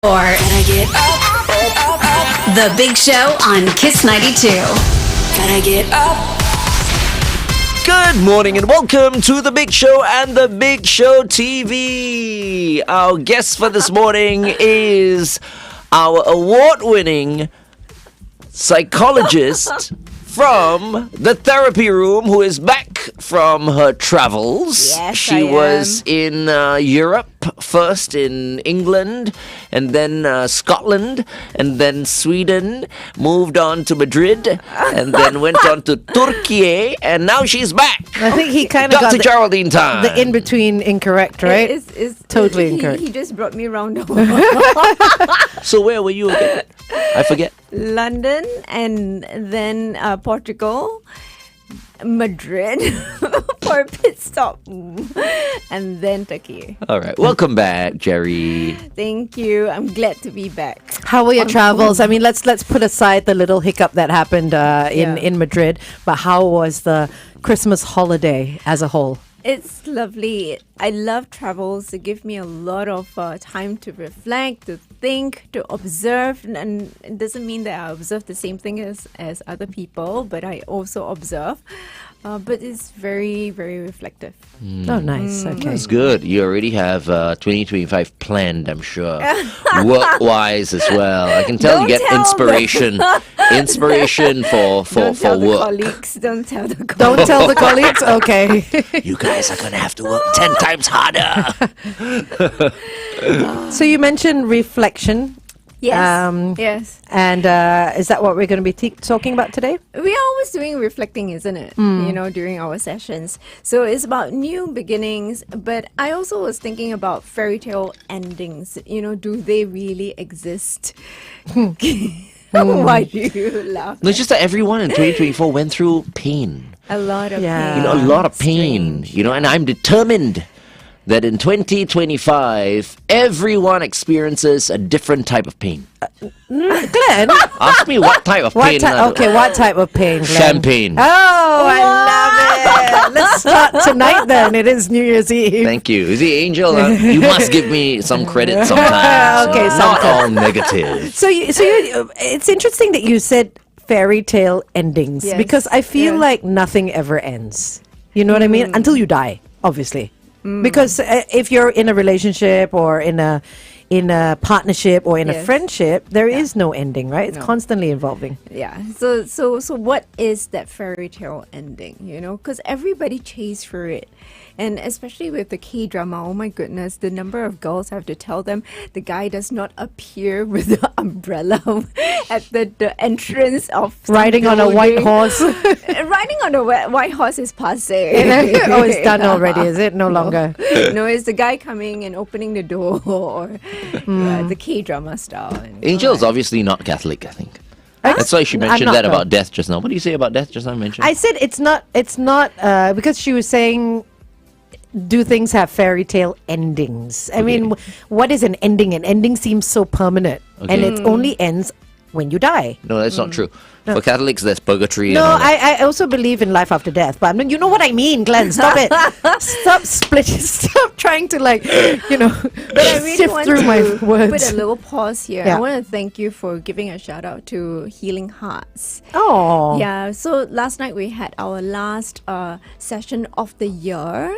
Or gotta get up. The Big Show on Kiss 92. Gotta get up. Good morning and welcome to The Big Show and The Big Show TV. Our guest for this morning is our award-winning psychologist from the therapy room who is back from her travels. Yes, she I was in Europe, first in England, and then Scotland, and then Sweden, moved on to Madrid, and then went on to Turkey, and now she's back. I think he kind of Got to got Geraldine time. the in-between incorrect, right? It's Totally incorrect. He just brought me around the world. So where were you again? I forget. London and then Portugal, Madrid for a pit stop, and then Turkey. All right. Welcome back, Gerry. Thank you. I'm glad to be back. How were your travels? I mean, let's put aside the little hiccup that happened in Madrid, but how was the Christmas holiday as a whole? It's lovely. I love travels. They give me a lot of time to reflect, to think, to observe. And it doesn't mean that I observe the same thing as other people, but I also observe. But it's very, very reflective. Oh, nice. Okay. That's good. You already have 2025 planned, I'm sure. Work-wise as well. I can tell Don't you get tell inspiration. Inspiration for Don't tell the work. colleagues. Don't tell the colleagues. Don't tell the colleagues? Okay. You guys are going to have to work 10 times harder. So you mentioned reflection. Yes. Yes. And is that what we're going to be talking about today? We are always doing reflecting, isn't it? You know, during our sessions. So it's about new beginnings. But I also was thinking about fairy tale endings. You know, do they really exist? Why do you laugh? No, it's just that everyone in 2024 went through pain. A lot of Yeah. pain. A lot of pain. Strange. And I'm determined that in 2025, everyone experiences a different type of pain. Glenn? Ask me what type of pain. What type of pain, Glenn? Champagne. Oh, I love it. Let's start tonight then. It is New Year's Eve. Thank you. You see, Angel, you must give me some credit sometimes. Okay, Not sometimes. all negative. So it's interesting that you said fairy tale endings Yes, because I feel yes. like nothing ever ends. You know what I mean? Until you die, obviously. Because if you're in a relationship or in a partnership or in a Yes. friendship, there is no ending, right? It's No. constantly evolving. Yeah. So what is that fairy tale ending? You know, because everybody chase for it, and especially with the K-drama. Oh my goodness, the number of girls have to tell them the guy does not appear with the umbrella at the entrance of some Riding on a white building. horse. Riding on a white horse is passé. Oh, it's done already, is it? No longer. No, it's the guy coming and opening the door, or the K-drama style. And Angel's obviously not Catholic, I think. That's why she I'm mentioned not, that though. about death just now. What do you say about death just now? Mentioned. I said it's not because she was saying, do things have fairy tale endings? I mean, what is an ending? An ending seems so permanent, and Okay. it only ends when you die. No, that's not true. For Catholics, there's purgatory. No, and all that. I also believe in life after death, but I mean, you know what I mean, Glenn. Stop it. Stop trying to But I really sift want through my to words. put a little pause here. Yeah. I want to thank you for giving a shout out to Healing Hearts. Oh, Yeah, so last night we had our last session of the year.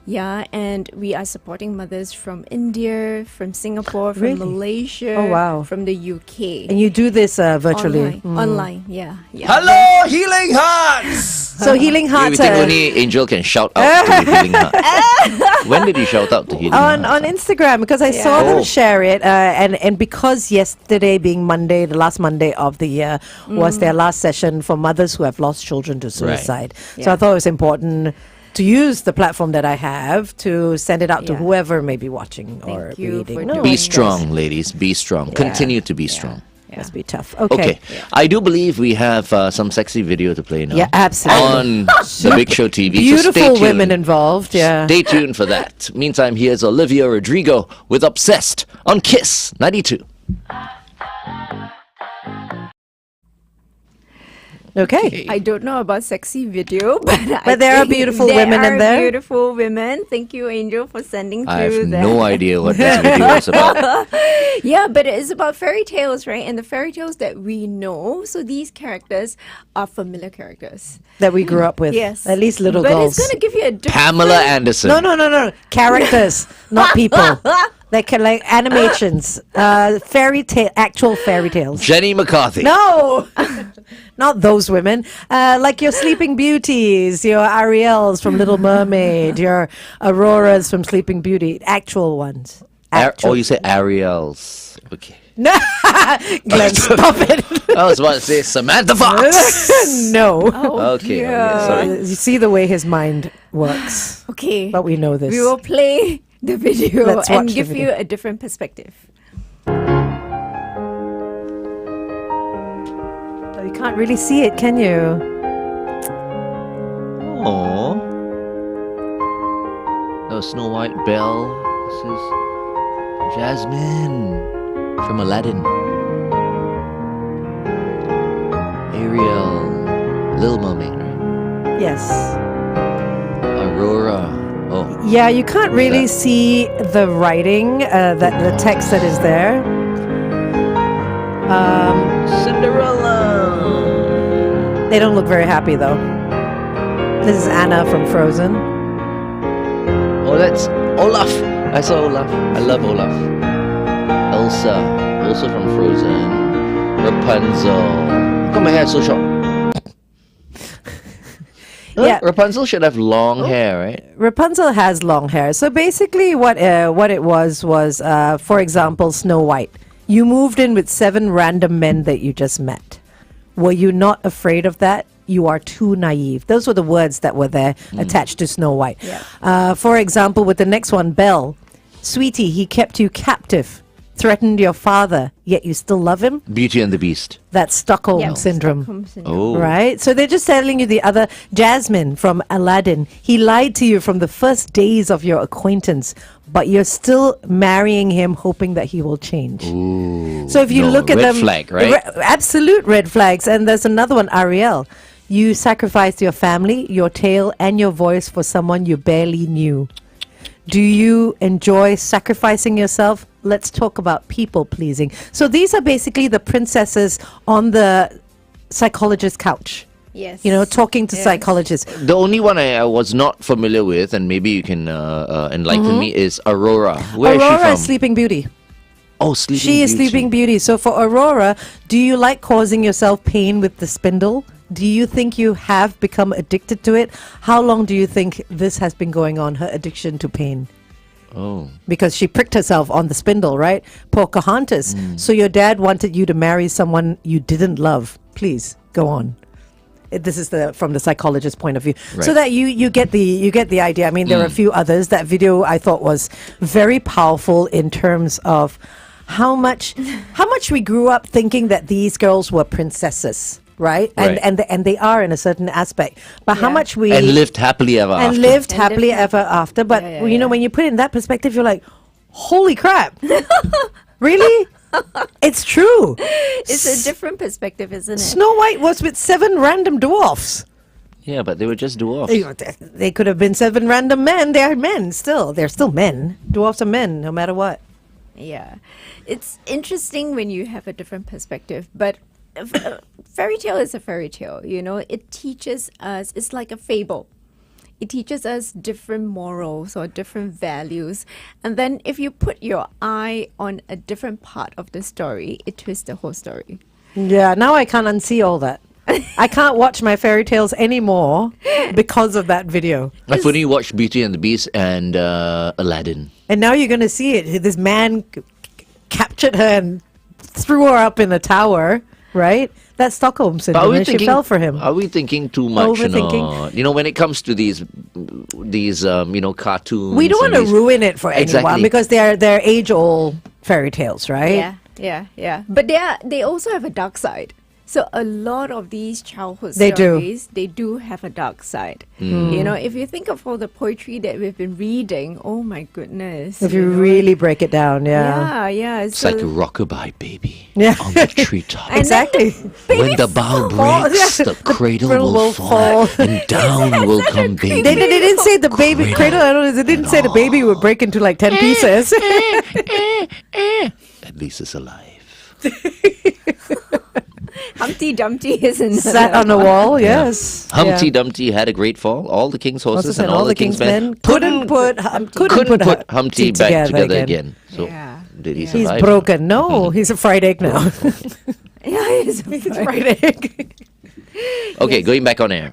Yeah, and we are supporting mothers from India, from Singapore, from Really? Malaysia, Oh, wow. from the UK. and you do this virtually. Online, yeah. Hello, Healing Hearts! So Healing You Hearts think only Angel can shout out to Healing Hearts? When did you shout out to Healing on Hearts? Instagram because I saw Oh. them share it, and because yesterday being Monday, the last Monday of the year, was their last session for mothers who have lost children to suicide. So Yeah. I thought it was important to use the platform that I have to send it out to Yeah. whoever may be watching or Thank you reading. for No, doing Be that. strong, ladies. Be strong. Continue to be strong. Yeah. must be tough. Okay. Okay. I do believe we have some sexy video to play now. Yeah, absolutely. On the Big Show TV. So stay Beautiful tuned. women involved. Yeah. Stay tuned for that. Meantime, here's Olivia Rodrigo with Obsessed on Kiss 92. Okay. I don't know about sexy video, but But there are beautiful women in there. Beautiful women. Thank you, Angel, for sending I have through that. no idea what this video is about. Yeah, but it is about fairy tales, right? And the fairy tales that we know. So these characters are familiar characters. That we grew up with. Yes. At least little but girls. it's going to give you a different... Pamela Anderson. No. Characters, not people. Like animations. Actual fairy tales. Jenny McCarthy. No, not those women. Like your Sleeping Beauties, your Ariels from Little Mermaid, your Auroras from Sleeping Beauty. Actual ones. You say Ariels. Okay. No, Glenn, stop it. I was about to say Samantha Fox. No. Oh, Okay, dear. sorry. You see the way his mind works. Okay. But we know this. We will play the video Let's and watch the give video. you a different perspective. Oh, you can't really see it, can you? Aww. No, Snow White, Belle. This is Jasmine from Aladdin. Ariel, Little Mermaid, right? Yes. Aurora. Oh, Yeah, you can't really that? see the writing, the text that is there. Cinderella. They don't look very happy though. This is Anna from Frozen. Oh, that's Olaf. I saw Olaf. I love Olaf. Elsa, also from Frozen. Rapunzel. How come my hair is so short? Yeah. Rapunzel should have long hair, right? Rapunzel has long hair. So basically what it was, for example, Snow White. You moved in with 7 random men that you just met. Were you not afraid of that? You are too naive. Those were the words that were there attached to Snow White. Yeah. For example, with the next one, Belle. Sweetie, he kept you captive, threatened your father, yet you still love him? Beauty and the Beast. That's Stockholm Yeah, Syndrome. Stockholm Syndrome. Oh. Right? So they're just telling you the other. Jasmine from Aladdin. He lied to you from the first days of your acquaintance, but you're still marrying him hoping that he will change. Ooh. So if you No, look at red them. flag, right? Absolute red flags. And there's another one, Ariel. You sacrificed your family, your tail, and your voice for someone you barely knew. Do you enjoy sacrificing yourself? Let's talk about people pleasing. So these are basically the princesses on the psychologist's couch. Yes. You know, talking to Yes. psychologists. The only one I was not familiar with, and maybe you can enlighten me, is Aurora. Where is Aurora she from? is Sleeping Beauty. Oh, Sleeping She is Beauty. Sleeping Beauty. So for Aurora, do you like causing yourself pain with the spindle? Do you think you have become addicted to it? How long do you think this has been going on, her addiction to pain? Oh. Because she pricked herself on the spindle, right? Pocahontas. So your dad wanted you to marry someone you didn't love. Please, go on. This is from the psychologist's point of view. So Right. that you get the idea. I mean, there are a few others. That video I thought was very powerful in terms of how much we grew up thinking that these girls were princesses, right? Right. And they are in a certain aspect. But how Yeah. much we And lived happily ever after. and lived And happily lived ever after. But Yeah, you know, yeah. when you put it in that perspective, you're like, holy crap. Really? It's true. It's a different perspective, isn't it? Snow White was with 7 random dwarfs. Yeah, but they were just dwarfs. You know, they could have been 7 random men. They are men still. They're still men. Dwarfs are men, no matter what. Yeah. It's interesting when you have a different perspective, but fairy tale is a fairy tale, you know. It teaches us, it's like a fable. It teaches us different morals or different values. And then if you put your eye on a different part of the story, it twists the whole story. Yeah, now I can't unsee all that. I can't watch my fairy tales anymore because of that video. I've only watched Beauty and the Beast and Aladdin. And now you're going to see it. This man captured her and threw her up in a tower, right? That's Stockholm But are Syndrome. And she fell for him. Are we thinking too much? Overthinking? You know, when it comes to these cartoons. We don't want and to these- ruin it for anyone Exactly. because they're age-old fairy tales, right? Yeah. But they also have a dark side. So a lot of these childhood They do. stories, they do have a dark side. You know, if you think of all the poetry that we've been reading, oh my goodness. If you know, really break it down, yeah. Yeah. It's like a rockabye baby Yeah. on the treetop. And Exactly. When the bough breaks, the cradle will fall, and down will come baby. They didn't say the baby cradle. I don't know. They didn't say the baby would break into like 10 pieces. At least it's alive. Humpty Dumpty is in Sat on the wall, yes. Humpty Yeah. Dumpty had a great fall. All the king's horses Horses and all the king's men couldn't put Humpty back together again. So Yeah. did he Yeah. He's survive? broken. No, he's a fried egg now. Yeah, it's a He's a fried- fried egg. Okay, going back on air.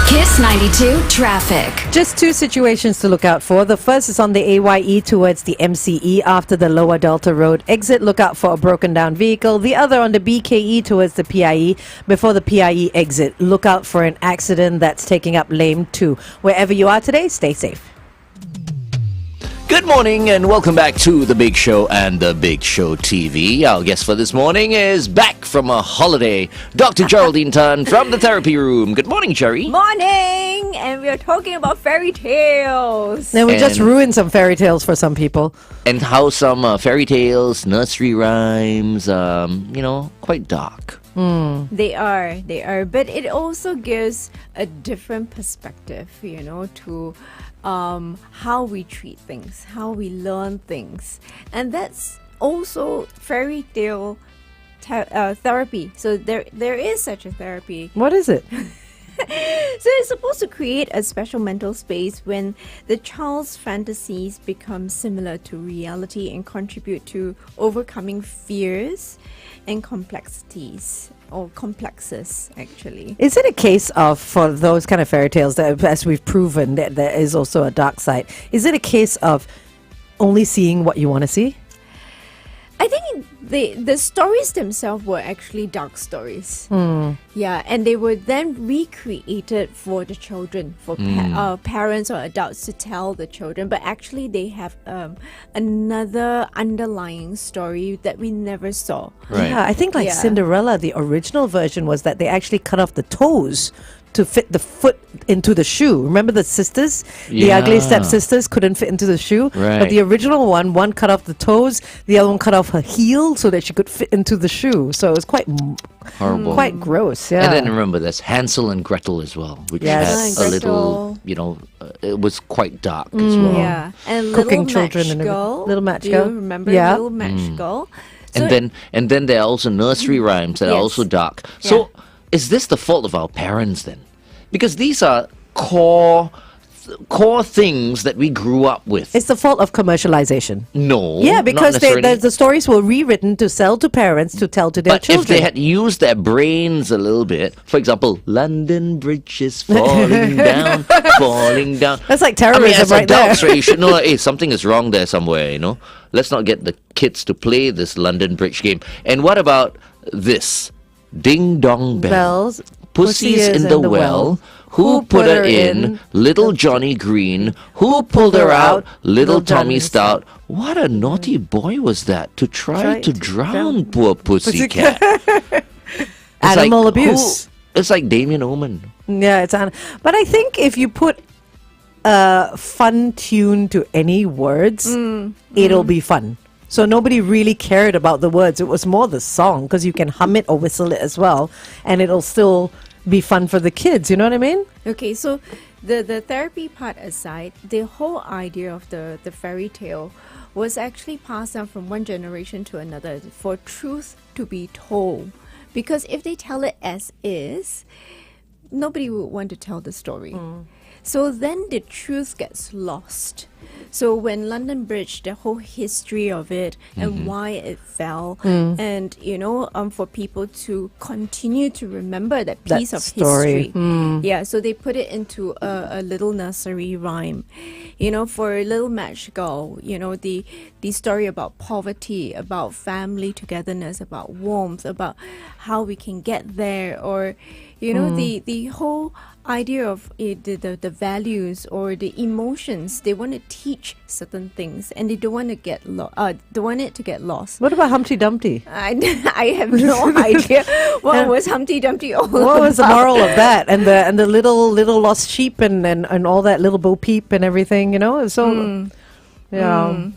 Kiss 92 traffic. Just two situations to look out for. The first is on the AYE towards the MCE after the Lower Delta Road exit. Look out for a broken down vehicle. The other on the BKE towards the PIE before the PIE exit. Look out for an accident that's taking up lane 2. Wherever you are today, stay safe. Good morning and welcome back to The Big Show and The Big Show TV. Our guest for this morning is back from a holiday, Dr. Geraldine Tan from the therapy room. Good morning, Gerry. Morning! And we are talking about fairy tales. Now we just And- ruined some fairy tales for some people. And how some fairy tales, nursery rhymes, quite dark. They are. But it also gives a different perspective, to how we treat things, how we learn things. And that's also fairy tale therapy. So there is such a therapy. What is it? So it's supposed to create a special mental space when the child's fantasies become similar to reality and contribute to overcoming fears and complexities, or complexes actually. Is it a case of, for those kind of fairy tales, that, as we've proven, that there is also a dark side, is it a case of only seeing what you want to see? I think the stories themselves were actually dark stories. Yeah, and they were then recreated for the children, for parents or adults to tell the children. But actually, they have another underlying story that we never saw. Right. Yeah, I think like Yeah. Cinderella, the original version was that they actually cut off the toes to fit the foot into the shoe. Remember the sisters? The ugly Yeah. stepsisters couldn't fit into the shoe. Right. But the original one cut off the toes, the other one cut off her heel so that she could fit into the shoe. So it was quite Horrible. quite gross, yeah. And then remember, there's Hansel and Gretel as well, which Yes. had a Gretel. little, it was quite dark as well. Yeah, and Cooking Little children Match and everything. Girl. Little Match Do Girl. you remember Yeah. Little Match Girl? So And then there are also nursery rhymes that are Yes. also dark. So is this the fault of our parents then? Because these are core things that we grew up with. It's the fault of commercialization. No. Yeah, not because necessarily. the stories were rewritten to sell to parents to tell to their But children. if they had used their brains a little bit, for example, London Bridge is falling down, falling down. That's like I mean, terrorism as right adults, there. right, you should know, hey, something is wrong there somewhere, Let's not get the kids to play this London Bridge game. And what about this? Ding dong bells. Bells. Pussy's in the well. Who put her in? Little Johnny Green. Who pulled her out? Little Tommy Stout. What a naughty boy was that to try to drown poor Pussycat. It's Animal abuse. It's like Damien Omen. Yeah, but I think if you put a fun tune to any words, it'll be fun. So nobody really cared about the words. It was more the song, because you can hum it or whistle it as well, and it'll still be fun for the kids. You know what I mean? Okay, so the therapy part aside, the whole idea of the fairy tale was actually passed down from one generation to another for truth to be told. Because if they tell it as is, nobody would want to tell the story. So then the truth gets lost. So when London Bridge, the whole history of it and why it fell, and for people to continue to remember that piece That of story. history. Yeah, so they put it into a little nursery rhyme. For Little Match Girl, the story about poverty, about family togetherness, about warmth, about how we can get there, or the whole idea of the values or the emotions. They want to teach certain things, and they don't want to don't want it to get lost. What about Humpty Dumpty? I have no idea what was Humpty Dumpty all What was the about. moral of that? And the little lost sheep and all that, little Bo Peep and everything, So yeah.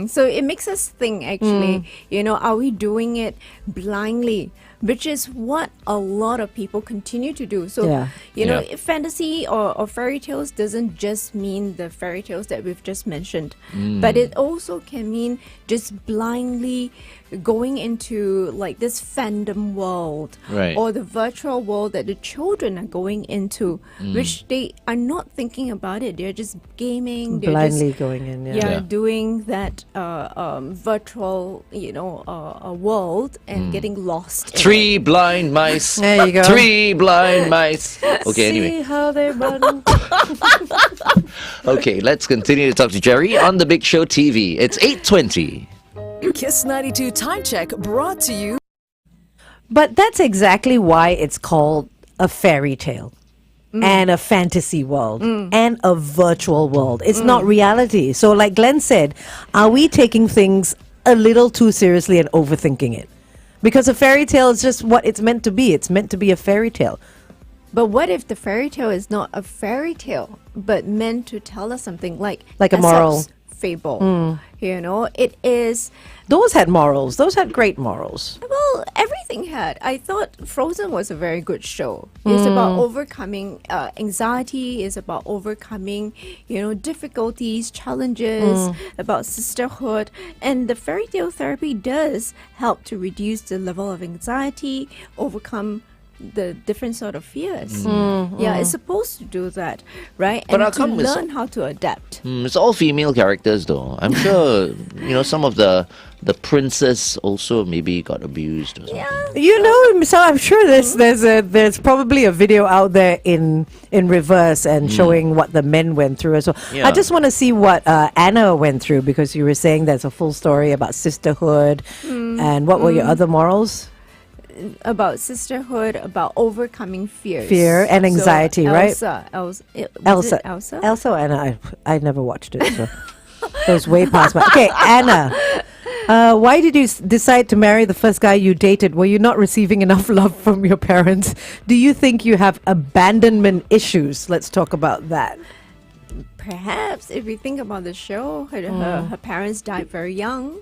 So it makes us think, actually, are we doing it blindly? Which is what a lot of people continue to do. So, Yeah. if fantasy or fairy tales doesn't just mean the fairy tales that we've just mentioned, but it also can mean just blindly going into like this fandom world, Right. or the virtual world that the children are going into, which they are not thinking about it. They're just gaming. They're Blindly just, going in, doing that virtual, world and getting lost. in Three it. blind mice. There you go. 3 blind mice. Okay, See anyway. how they run. Okay, let's continue to talk to Gerry on the Big Show TV. It's 8:20. Kiss 92 Time Check brought to you. But that's exactly why it's called a fairy tale and a fantasy world and a virtual world. It's not reality. So like Glenn said, are we taking things a little too seriously and overthinking it? Because a fairy tale is just what it's meant to be. It's meant to be a fairy tale. But what if the fairy tale is not a fairy tale, but meant to tell us something like a moral. Aesop's fable? It is. Those had morals. Those had great morals. Well, everything had. I thought Frozen was a very good show. It's about overcoming anxiety. It's about overcoming, difficulties, challenges, about sisterhood. And the fairy tale therapy does help to reduce the level of anxiety, overcome the different sort of fears. Yeah, it's supposed to do that, right? But how and to come it's- learn how to adapt. It's all female characters, though. I'm sure, some of the princes also maybe got abused or something. So I'm sure there's probably a video out there in reverse and showing what the men went through as well. Yeah. I just want to see what Anna went through, because you were saying there's a full story about sisterhood and what were your other morals? About sisterhood, about overcoming fears. Fear and anxiety, so right? Was Elsa. it Elsa? Elsa and I never watched it, so it was way past my. Okay, Anna. Why did you decide to marry the first guy you dated? Were you not receiving enough love from your parents? Do you think you have abandonment issues? Let's talk about that. Perhaps if we think about the show, her parents died very young.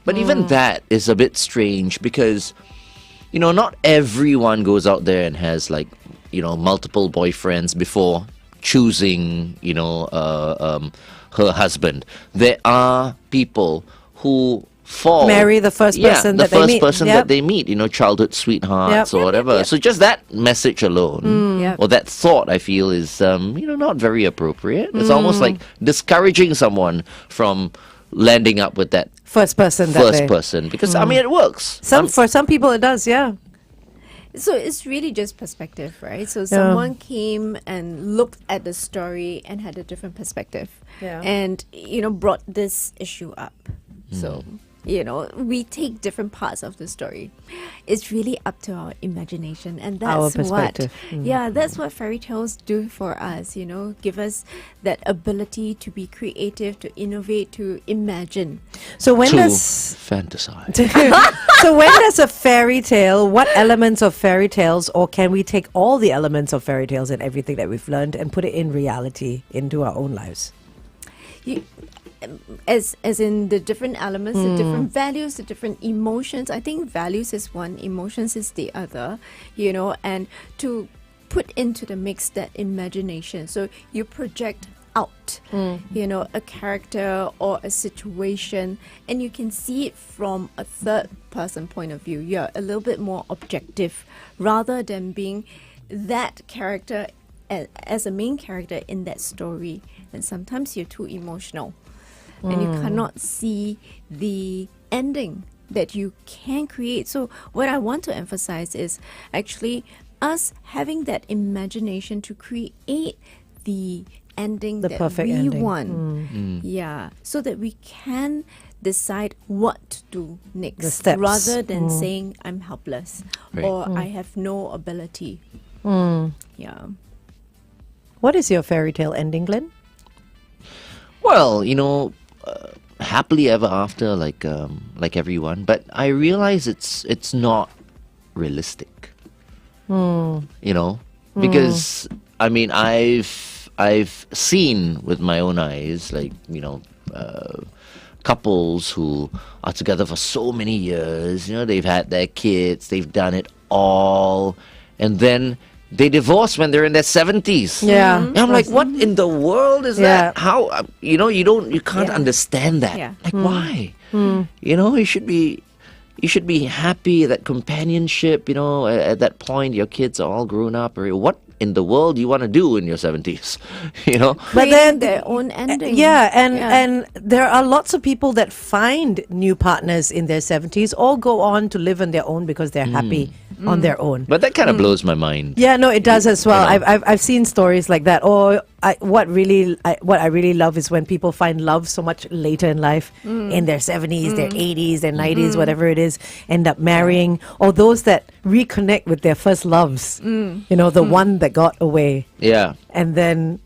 But even that is a bit strange because, not everyone goes out there and has multiple boyfriends before choosing, her husband. There are people who fall. Marry the first person that they meet. the first person Yep. that they meet, childhood sweethearts Yep. or whatever. So just that message alone, Yep. or that thought, I feel is, not very appropriate. It's almost like discouraging someone from landing up with that First person that first they. person because it works. For some people it does, yeah. So it's really just perspective, right? So someone came and looked at the story and had a different perspective, Yeah. and brought this issue up. So we take different parts of the story. It's really up to our imagination, and Our that's perspective. that's what fairy tales do for us. Give us that ability to be creative, to innovate, to imagine. So when To does fantasize. so when does a fairy tale, what elements of fairy tales, or can we take all the elements of fairy tales and everything that we've learned and put it in reality into our own lives? As in the different elements, the different values, the different emotions. I think values is one, emotions is the other, and to put into the mix that imagination. So you project out, a character or a situation, and you can see it from a third person point of view. You're a little bit more objective rather than being that character as a main character in that story, and sometimes you're too emotional and you cannot see the ending that you can create. So what I want to emphasize is actually us having that imagination to create the ending The that perfect we ending. want. Yeah, so that we can decide what to do next, The steps. rather than saying I'm helpless Right. or I have no ability. Yeah. What is your fairy tale ending, Glenn? Well, happily ever after, like everyone. But I realize it's not realistic. Because I mean, I've seen with my own eyes, like couples who are together for so many years. They've had their kids, they've done it all, and then they divorce when they're in their 70s. Yeah. And I'm like, what in the world is Yeah. that? How you can't understand that. Yeah. Like why? You should be happy, that companionship, at that point your kids are all grown up, or what in the world you want to do in your 70s, But Creating then their own ending. and there are lots of people that find new partners in their 70s or go on to live on their own because they're happy on their own. But that kind of blows my mind. Yeah, no, it does as well. You know. I've seen stories like that. Or what I really love is when people find love so much later in life, in their 70s, their 80s, their 90s, whatever it is, end up marrying, or those that reconnect with their first loves. The one that got away, Yeah. and then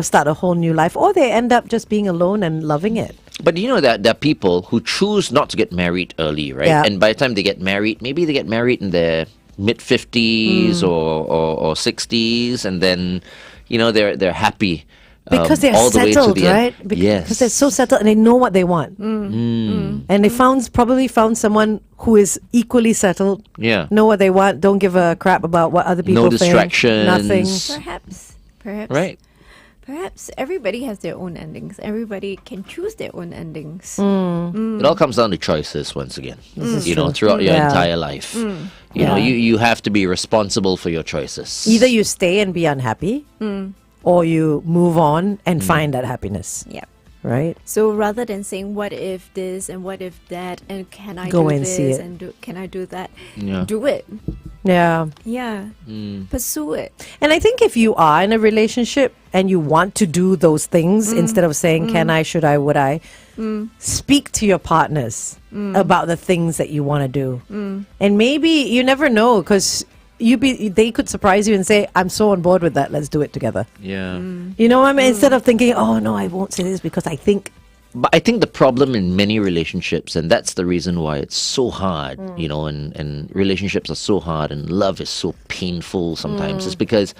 start a whole new life, or they end up just being alone and loving it. But that there are people who choose not to get married early, right? Yeah. And by the time they get married, maybe they get married in their mid 50s or 60s, and then they're happy Because they're all the way to settled, the end. right? Yes. Because they're so settled and they know what they want. And they probably found someone who is equally settled. Yeah. Know what they want. Don't give a crap about what other people No think. distractions. Nothing. Perhaps. Right. Perhaps everybody has their own endings. Everybody can choose their own endings. It all comes down to choices once again. Throughout your Yeah. entire life. You have to be responsible for your choices. Either you stay and be unhappy, or you move on and find that happiness. Yeah. Right? So rather than saying what if this and what if that and can I Go do and this see it. and can I do that, Yeah. do it. Yeah. Yeah. Pursue it. And I think if you are in a relationship and you want to do those things, instead of saying, can I, should I, would I, speak to your partners about the things that you want to do. And maybe you never know, because they could surprise you and say, I'm so on board with that, let's do it together. Yeah. You know what I mean? Instead of thinking, oh no, I won't say this because I think. But I think the problem in many relationships, and that's the reason why it's so hard, and relationships are so hard and love is so painful sometimes, is because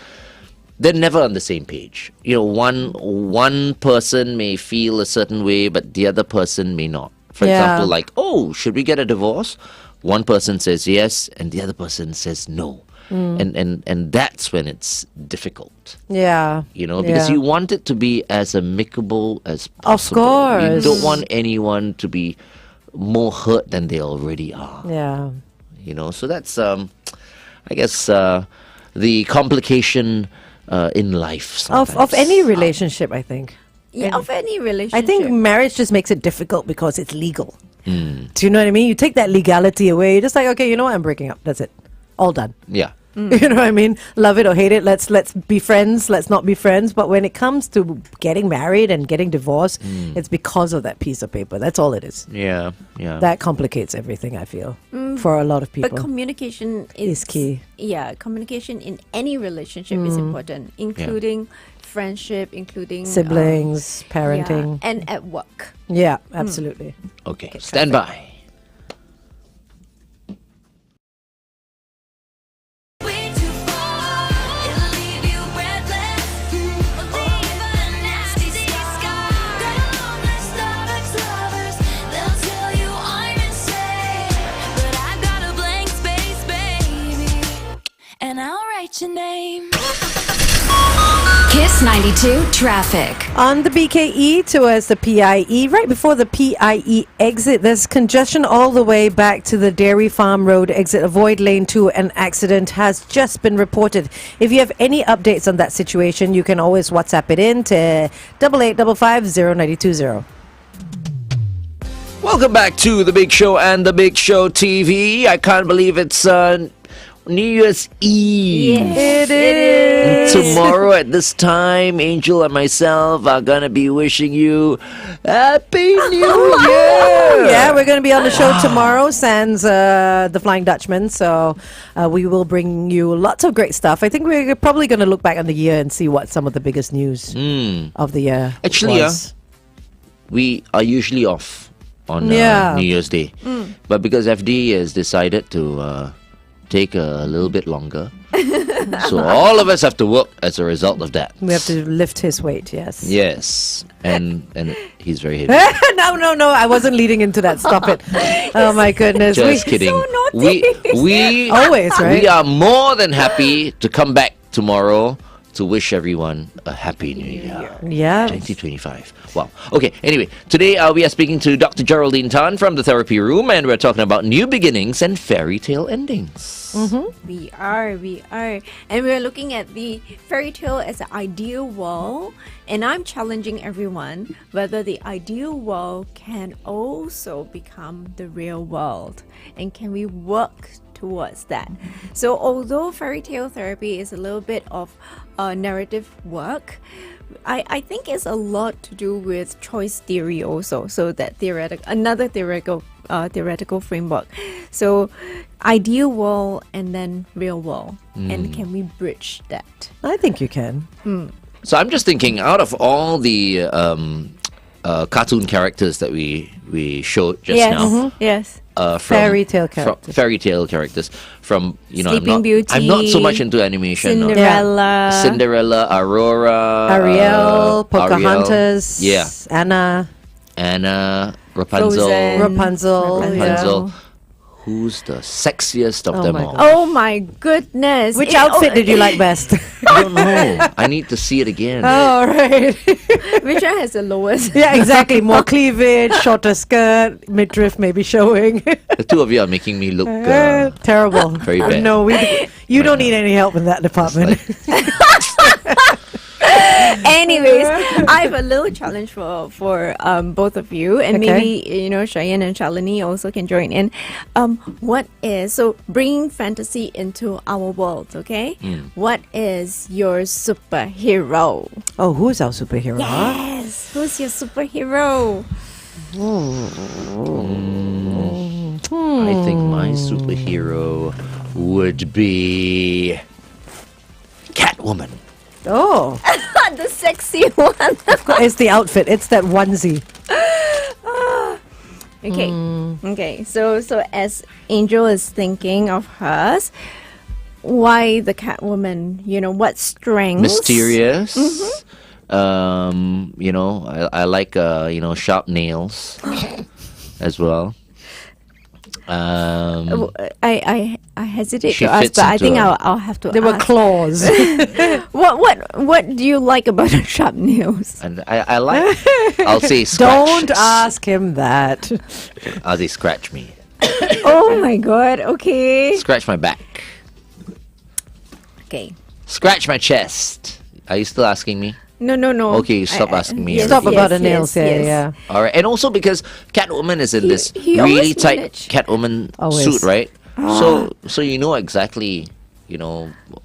they're never on the same page. One person may feel a certain way, but the other person may not. For Yeah. example, like, oh, should we get a divorce? One person says yes, and the other person says no. And that's when it's difficult. Yeah. Because you want it to be as amicable as Of possible. You course. don't want anyone to be more hurt than they already are. Yeah. So that's, I guess, the complication in life. Of sometimes. any relationship, I think. Yeah, of any relationship. I think marriage just makes it difficult because it's legal. Do you know what I mean? You take that legality away. You're just like, okay, you know what? I'm breaking up. That's it. All done. Yeah. You know what I mean? Love it or hate it. Let's be friends. Let's not be friends. But when it comes to getting married and getting divorced, it's because of that piece of paper. That's all it is. Yeah. Yeah. That complicates everything, I feel, for a lot of people. But communication Is key. Yeah, communication in any relationship is important, including friendship, including Siblings, yeah, parenting. and at work. Yeah, absolutely. Okay. Stand by. Kiss Kiss 92 traffic. On the BKE towards the PIE, right before the PIE exit, there's congestion all the way back to the Dairy Farm Road exit. Avoid lane 2. An accident has just been reported. If you have any updates on that situation, you can always WhatsApp it in to 8855 Welcome back to The Big Show and The Big Show TV. I can't believe it's New Year's Eve. Yes, It is. Tomorrow at this time, Angel and myself are gonna be wishing you Happy New Year! Yeah, we're going to be on the show tomorrow, sans the Flying Dutchman. So we will bring you lots of great stuff. I think we're probably going to look back on the year and see what some of the biggest news of the year Actually, was. we are usually off on Yeah. New Year's Day. But because FD has decided to take a little bit longer, so all of us have to work as a result of that. We have to lift his weight, yes. Yes, and he's very heavy. No, I wasn't leading into that. Stop it. Oh my goodness. Just kidding. We Always, right? We are more than happy to come back tomorrow to wish everyone a happy new year. Yeah. 2025. Wow. Okay, anyway, today we are speaking to Dr. Geraldine Tan from the therapy room, and we're talking about new beginnings and fairy tale endings. We are. And we're looking at the fairy tale as an ideal world. And I'm challenging everyone whether the ideal world can also become the real world. And can we work towards that? So although fairy tale therapy is a little bit of narrative work, I think it's a lot to do with choice theory also. So that another theoretical framework. So ideal world and then real world. And can we bridge that? I think you can. So I'm just thinking, out of all the cartoon characters that we showed just now, Yes. from Fairy tale characters. fairy tale characters from Sleeping Beauty, I'm not so much into animation. no. Cinderella. Aurora, Ariel, Pocahontas, yeah. Anna, Rapunzel. Frozen. Rapunzel. Rapunzel. Who's the sexiest of Oh them my all? Oh my goodness. Which outfit did you like best? I don't know. I need to see it again. Oh, right. Which one has the lowest? Yeah, exactly. More cleavage, shorter skirt, midriff maybe showing. The two of you are making me look Terrible. very bad. No, you don't need any help in that department. Anyways, I have a little challenge for both of you, and Okay. maybe Cheyenne and Shalini also can join in. What is bringing fantasy into our world? Okay, what is your superhero? Oh, who's our superhero? Huh? Yes, who's your superhero? I think my superhero would be Catwoman. Oh, The sexy one. it's the outfit. It's that onesie. Okay. So as Angel is thinking of hers, why the Catwoman? What strengths? Mysterious. I like sharp nails as well. I hesitate She to ask, fits but I into think a- I'll have to. There were ask. claws. What do you like about the sharp nails? And I like. I'll say scratch. Don't ask him that. I'll say scratch me. Oh my god. Okay. Scratch my back. Okay. Scratch my chest. Are you still asking me? No. Okay, stop asking me. yes, Stop about the yes, nails. yes. Yeah. All right, and also because Catwoman is in this he really always tight managed. Catwoman Always. suit, right? So you know exactly,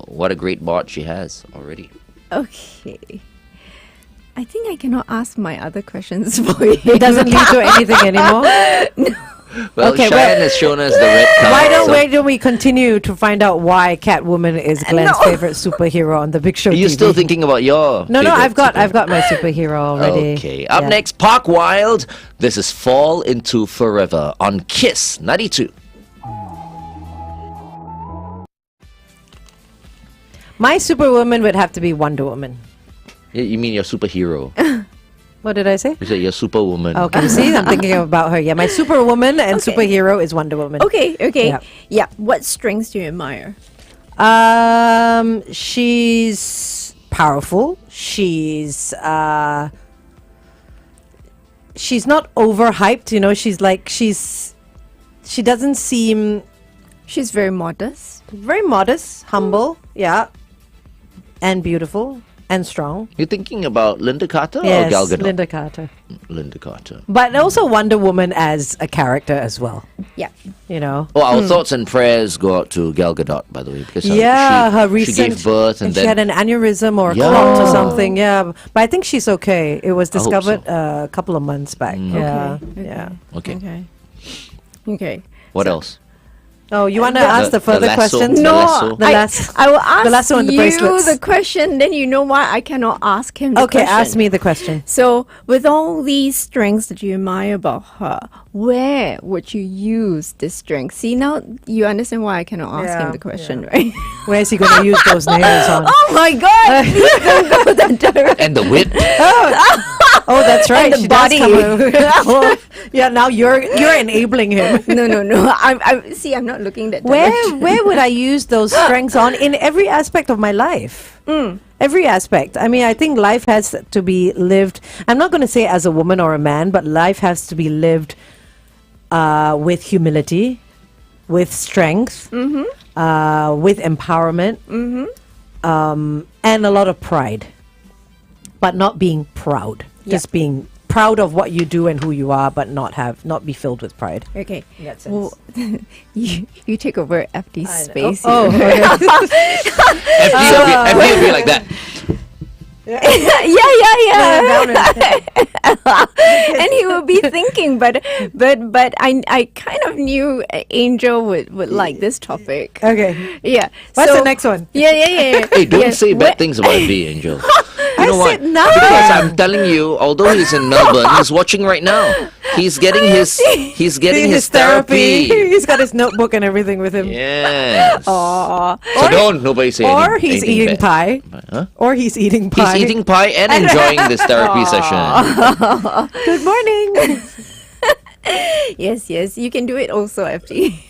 what a great bod she has already. Okay. I think I cannot ask my other questions for you. It doesn't lead to anything anymore. Well, Okay, Cheyenne has shown us the red card. Why don't we continue to find out why Catwoman is Glenn's favorite superhero on the Big Show Are you TV? still thinking about your? No, favorite I've got superhero? my superhero already. Okay, up Yeah. next, Park Wild. This is Fall Into Forever on Kiss 92. My superwoman would have to be Wonder Woman. You mean your superhero? What did I say? You said your superwoman. Okay, see, I'm thinking about her. Yeah, my superwoman and superhero is Wonder Woman. Okay. Yeah. Yeah. What strengths do you admire? She's powerful. She's not overhyped, you know. She doesn't seem She's very modest. very modest, humble, yeah, and beautiful and strong. You're thinking about Linda Carter or Yes, Gal Gadot? Linda Carter. Linda Carter. But also Wonder Woman as a character as well, Yeah. you know. Well, our thoughts and prayers go out to Gal Gadot, by the way, because Her she recent gave birth and she had then an aneurysm or a Yeah. clot or something. Yeah, but I think she's okay. It was I hope discovered so. a couple of months back. Yeah, Okay. yeah. okay. Okay. Okay. What else? Oh, you want to ask the further lasso, questions? the No, lasso. The lasso. I will ask The lasso and the you bracelets. the question. Then you know why I cannot ask him. The Okay, question. ask me the question. So, with all these strengths that you admire about her, where would you use this strength? See, now you understand why I cannot ask Yeah, him the question, right? Where is he going to use those nails on? Oh my God! Please don't go that direction. And the whip. Oh, that's right. the she body. Does come over. Yeah, now you're enabling him. No. I'm not looking that Where direction. would I use those strengths on in every aspect of my life? Every aspect. I mean, I think life has to be lived. I'm not going to say as a woman or a man, but life has to be lived with humility, with strength, with empowerment, and a lot of pride. But not being proud. Just being proud of what you do and who you are, but not be filled with pride. Okay. In that sense. Well, you take over FD's space. Oh, here. FD will be like that. yeah. Down and- And he will be thinking, but I kind of knew Angel would like this topic. Okay. Yeah. What's so- the next one? Yeah. Hey, don't Yeah. say bad things about FD, Angel. You know said what? nothing. Because I'm telling you, although he's in Melbourne, he's watching right now. He's getting his his therapy. He's got his notebook and everything with him. Yes. Aw. So don't nobody say Or anything, he's anything eating bad. pie. Huh? Or he's eating pie. He's eating pie and enjoying this therapy session. Good morning. Yes. You can do it also, FD.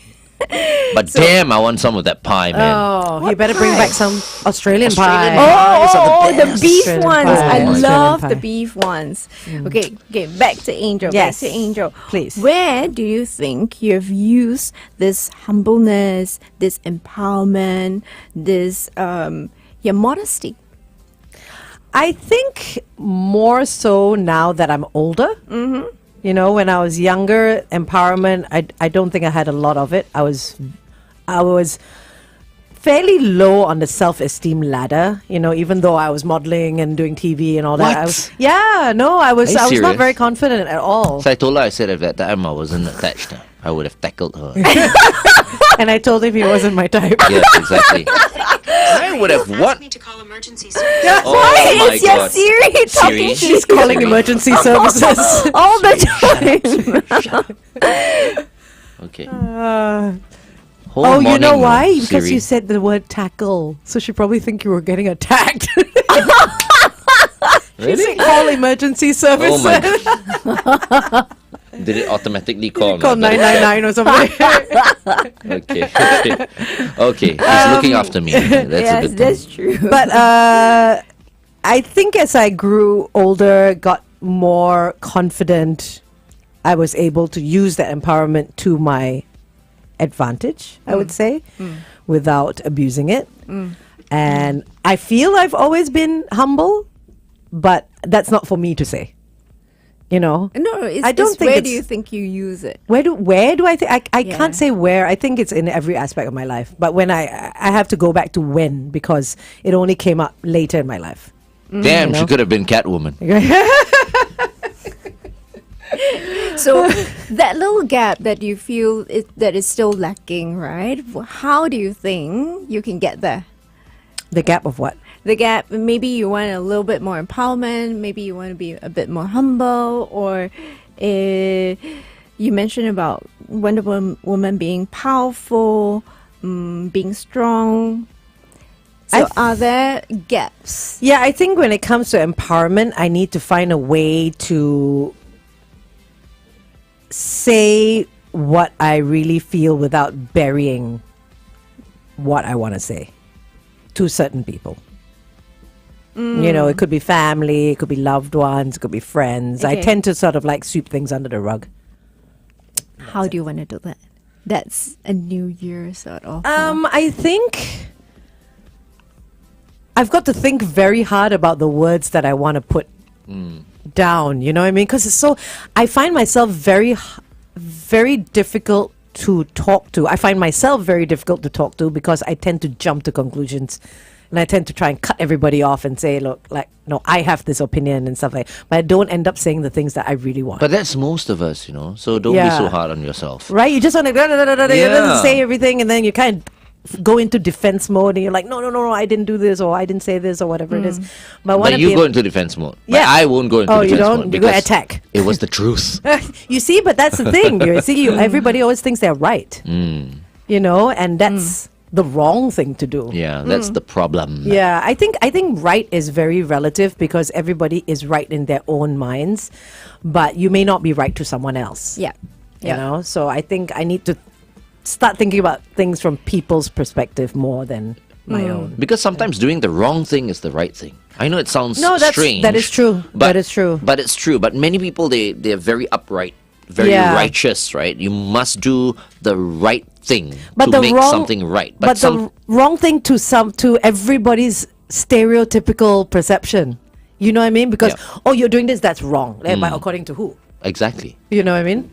But damn, I want some of that pie, man. Oh, you better bring back some Australian Australian pie. pies are Oh, the best. beef Australian ones. pie. I Australian love pie. the beef ones. Okay, back to Angel. Yes. Back to Angel. Please. Where do you think you have used this humbleness, this empowerment, this modesty? I think more so now that I'm older. Mm-hmm. You know, when I was younger, empowerment, I don't think I had a lot of it. I was fairly low on the self-esteem ladder, you know, even though I was modeling and doing TV and all that. I was, What? I was Are you not serious? very confident at all. So I told her, I said at that time I wasn't attached. I would have tackled her. And I told him he wasn't my type. Yes, exactly. I would have what? Me to call emergency service. Oh my It's your god. Siri talking Siri? to She's calling emergency services. all the time. Okay. Oh, Whole you know morning, why? Because Siri. you said the word tackle. So she probably think you were getting attacked. Really? Call emergency services. Oh my god. Did it automatically call? Call now? 999 or something. Okay. Okay. He's looking after me. That's a Yes, good that's thing. true. But I think as I grew older, got more confident, I was able to use that empowerment to my advantage, I would say, without abusing it. And I feel I've always been humble, but that's not for me to say. You know? No, it's, I don't it's think where it's- do you think you use it? Where do I think I Yeah. can't say where. I think it's in every aspect of my life. But when I have to go back to when, because it only came up later in my life. Damn, you she know? could have been Catwoman. So that little gap that you feel that is still lacking, right? How do you think you can get there? The gap of what? The gap, maybe you want a little bit more empowerment, maybe you want to be a bit more humble, or you mentioned about Wonder Woman being powerful, being strong. So are there gaps? Yeah, I think when it comes to empowerment, I need to find a way to say what I really feel without burying what I want to say to certain people. You know, it could be family, it could be loved ones, it could be friends. I Okay. tend to sort of like sweep things under the rug. How do you want to do that? That's a new year sort of. I think I've got to think very hard about the words that I want to put down. You know what I mean? Because it's so. I find myself very difficult to talk to. I find myself very difficult to talk to because I tend to jump to conclusions. And I tend to try and cut everybody off and say, look, like, no, I have this opinion and stuff like that. But I don't end up saying the things that I really want. But that's most of us, you know. So don't be Yeah. so hard on yourself. Right? You just want to Yeah. say everything, and then you kind of go into defense mode, and you're like, no, I didn't do this, or I didn't say this, or whatever it is. But I want But to you go into defense mode. But Yeah. I won't go into Oh, you defense don't? mode. You go because attack. It was the truth. You see, but that's the thing. Everybody always thinks they're right. You know, and that's the wrong thing to do. Yeah, that's the problem. Yeah, I think right is very relative because everybody is right in their own minds, but you may not be right to someone else. yeah. You know, so I think I need to start thinking about things from people's perspective more than my own. Because sometimes doing the wrong thing is the right thing. I know it sounds No, strange. that is true. That is true. But it's true. But many people, they're very upright, very Yeah. righteous, right? You must do the right thing But to the make wrong- something right. But the wrong thing to everybody's stereotypical perception. You know what I mean? Because you're doing this, that's wrong. But according to who? Exactly. You know what I mean?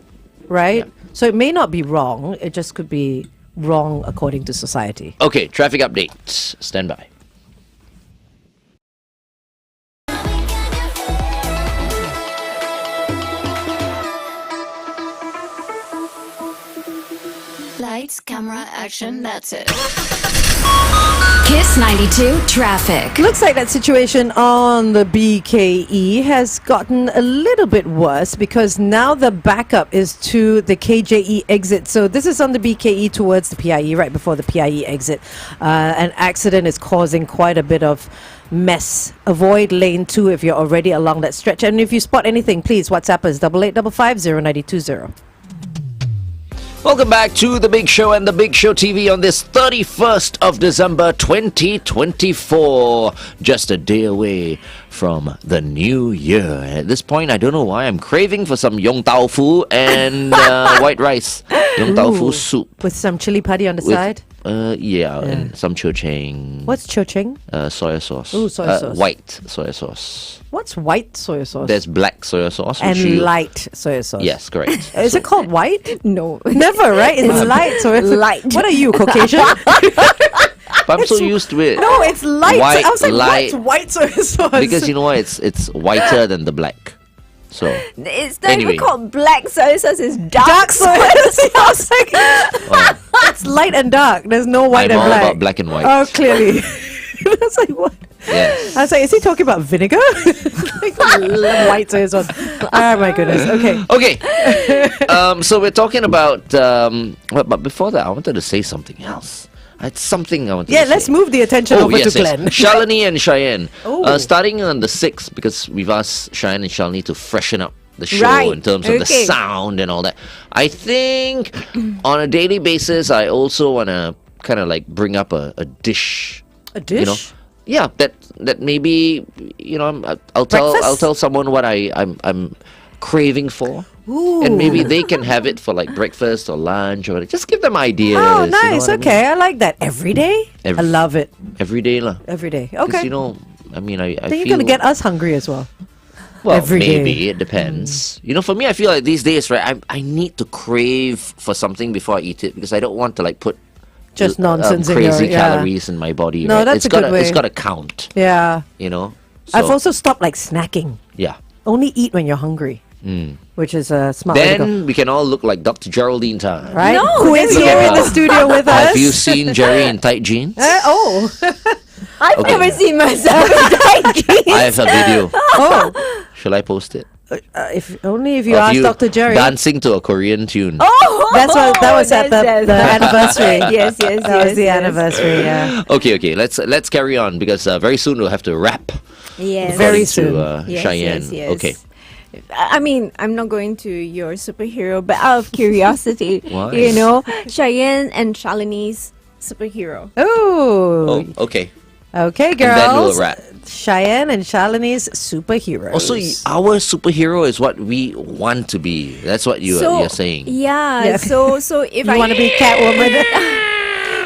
Right? Yeah. So it may not be wrong. It just could be wrong according to society. Okay, traffic update. Stand by. Lights, camera, action, that's it. Kiss 92 traffic. Looks like that situation on the BKE has gotten a little bit worse because now the backup is to the KJE exit. So this is on the BKE towards the PIE, right before the PIE exit. An accident is causing quite a bit of mess. Avoid lane 2 if you're already along that stretch. And if you spot anything, please WhatsApp us 8855 Welcome back to The Big Show and The Big Show TV on this 31st of December 2024. Just a day away from the new year. At this point, I don't know why I'm craving for some yong tau fu and white rice. Yong tau fu soup. with some chili padi on the With, side. and some cho cheng. What's cho cheng? Soy sauce. Ooh, soy sauce. White soy sauce. What's white soy sauce? There's black soy sauce. and which you- light soy sauce. Yes, correct. Is it called white? No. Never, right? It's light. So Light. What are you, Caucasian? But I'm so used to it. No, it's light. White, I was like, light. what's white soy sauce? Because you know what? It's whiter than the black. So It's not Anyway. even called black soy sauce, it's dark, dark soy soy sauce. sauce. I was like, it's light and dark. There's no white I'm and all black. about black and white. Oh, clearly. I was like, what? Yes. I was like, is he talking about vinegar? Like, white soy sauce. Oh my goodness. Okay. Okay. So we're talking about. But before that, I wanted to say something else. It's something I wanted Yeah, to let's say. move the attention over to Glenn. Shalini and Cheyenne. Oh. Starting on the 6th, because we've asked Cheyenne and Shalini to freshen up the show Right. in terms of the Okay. sound and all that. I think on a daily basis, I also want to kind of like bring up a dish. A dish? You know? Yeah, that maybe I'll Breakfast? tell someone what I'm craving for. Ooh. And maybe they can have it for like breakfast or lunch or whatever. Just give them ideas. Oh, you know nice. what I mean? Okay, I like that. Every day? I love it. Every day lah. Every day. 'Cause, Okay. you know, I mean, I then feel... you're going to get us hungry as well. Well, every day. maybe. It depends. You know, for me, I feel like these days, right, I need to crave for something before I eat it because I don't want to like put Just nonsense in crazy your... Yeah. calories in my body. No, right? that's It's a good gotta, way. It's got to count, Yeah. you know? I've So, also stopped like snacking. Yeah. Only eat when you're hungry. Which is a smart way to go. Then we can all look like Dr. Geraldine Time. Right? No, Who is that's here not- in the studio with us? Have you seen Gerry in tight jeans? Oh. I've Okay. never seen myself in tight jeans. I have a video. Oh. Shall I post it? If only if you Of ask Dr. Jerry. dancing to a Korean tune. Oh, That was at the anniversary. Yes, yes, That was yes, the yes. anniversary, yeah. Okay. Let's carry on because very soon we'll have to wrap. Yes. Very according soon. to Yes, Cheyenne. yes, yes. Okay. I mean, I'm not going to your superhero, but out of curiosity, Why? Cheyenne and Shalini's superhero. Oh. Oh, okay. Okay, then we'll girls. wrap. Cheyenne and Shalini's superheroes. Also, our superhero is what we want to be. That's what you're saying. Yeah. So if you I want to be Catwoman?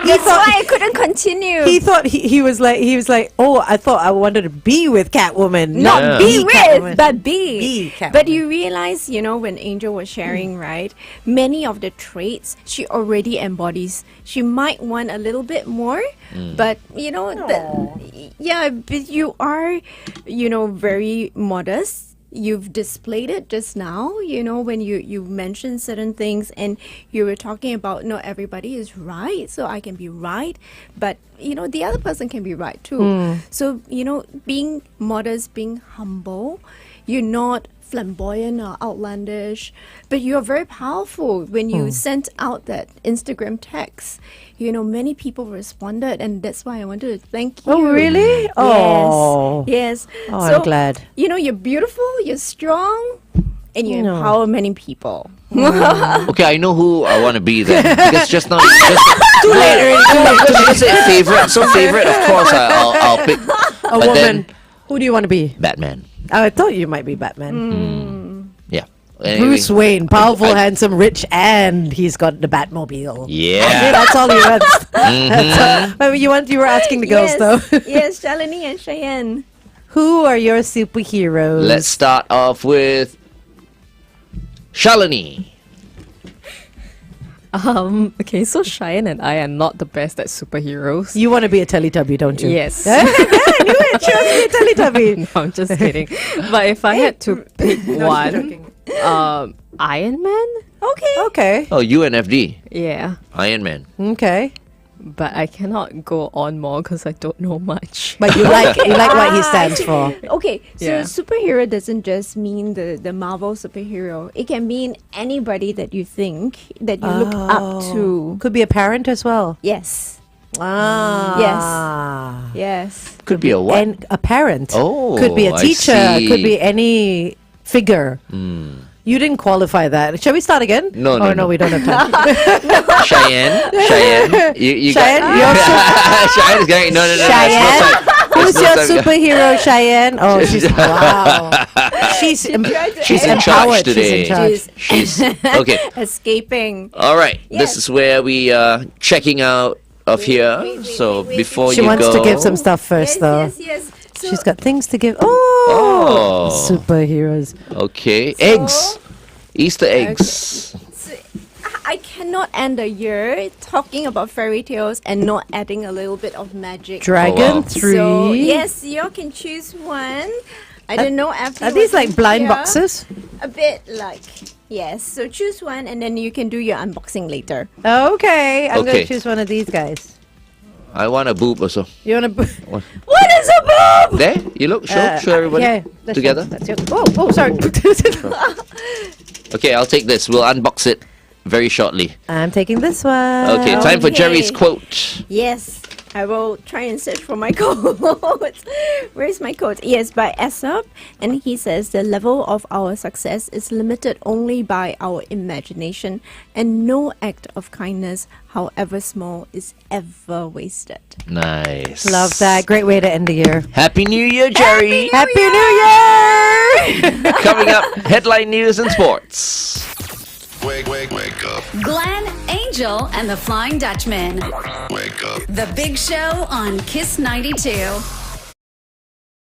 that's why I couldn't continue. He thought he was like, oh, I thought I wanted to be with Catwoman, Not Yeah. be with, Catwoman. but be. Be Catwoman. But you realize, when Angel was sharing, right? Many of the traits she already embodies. She might want a little bit more, but but you are, very modest. You've displayed it just now, when you mentioned certain things and you were talking about, no, everybody is right, so I can be right, but, the other person can be right too. So, being modest, being humble, you're not flamboyant or outlandish, but you're very powerful. When you sent out that Instagram text, many people responded, and that's why I wanted to thank you. Oh, really? Oh. Yes. Oh, I'm glad. You're beautiful, you're strong, and you empower many people. Okay, I know who I want to be then. Because just now, Too late already. you said favorite. So favorite, of course, I'll pick. A but woman. then Who do you want to be? Batman. Oh, I thought you might be Batman. Yeah. Anyway, Bruce Wayne, powerful, I- handsome, rich, and he's got the Batmobile. Yeah. That's all he wants. That's all. You were asking the girls though. Yes, Shalini and Cheyenne. Who are your superheroes? Let's start off with Shalini. Okay, so Cheyenne and I are not the best at superheroes. You want to be a Teletubby, don't you? Yes. I knew it. She wants to be a Teletubby. No, I'm just kidding. But if I had to pick one, Iron Man? Okay. Okay. Oh, UNFD. Yeah. Iron Man. Okay. But I cannot go on more because I don't know much. But you like what he stands for. Okay, so Yeah. superhero doesn't just mean the Marvel superhero. It can mean anybody that you think that you look up to. Could be a parent as well. Yes. Ah. Yes. Could be a what? And a parent. Oh, Could be a I teacher. see. Could be any figure. You didn't qualify that. Shall we start again? No, Oh, no. we don't have time. Cheyenne. You Cheyenne, got... you're Cheyenne is going... No. Cheyenne? Who's There's your no time. superhero, Cheyenne? Oh, she's wow. She's She's in charge empowered. today. She's in charge. She's... Okay. Escaping. All right. This Yes. is where we are checking out of here. So before She you wants go... to give some stuff first, though. Yes. So, She's got things to give. Oh, Oh. superheroes. Okay. Eggs. Easter eggs. I cannot end a year talking about fairy tales and not adding a little bit of magic. Dragon wow. 3. So, yes, you can choose one. I don't know after. Are these what's like in blind here. boxes? A bit like, yes. So choose one and then you can do your unboxing later. Okay, I'm Okay. going to choose one of these guys. I want a boob also. You want to... What is a boob? There. You look. Show everybody. Yeah, that's Together. That's your, oh, sorry. Okay, I'll take this. We'll unbox it very shortly. I'm taking this one. Okay, time for Okay. Gerry's quote. Yes. I will try and search for my quote. Where's my quote? Yes, by Aesop. And he says, the level of our success is limited only by our imagination, and no act of kindness, however small, is ever wasted. Nice. Love that. Great way to end the year. Happy New Year, Gerry. Happy New Year! Coming up, headline news and sports. Wake up, Glenn, Angel, and the Flying Dutchman. wake up. The Big Show on Kiss 92.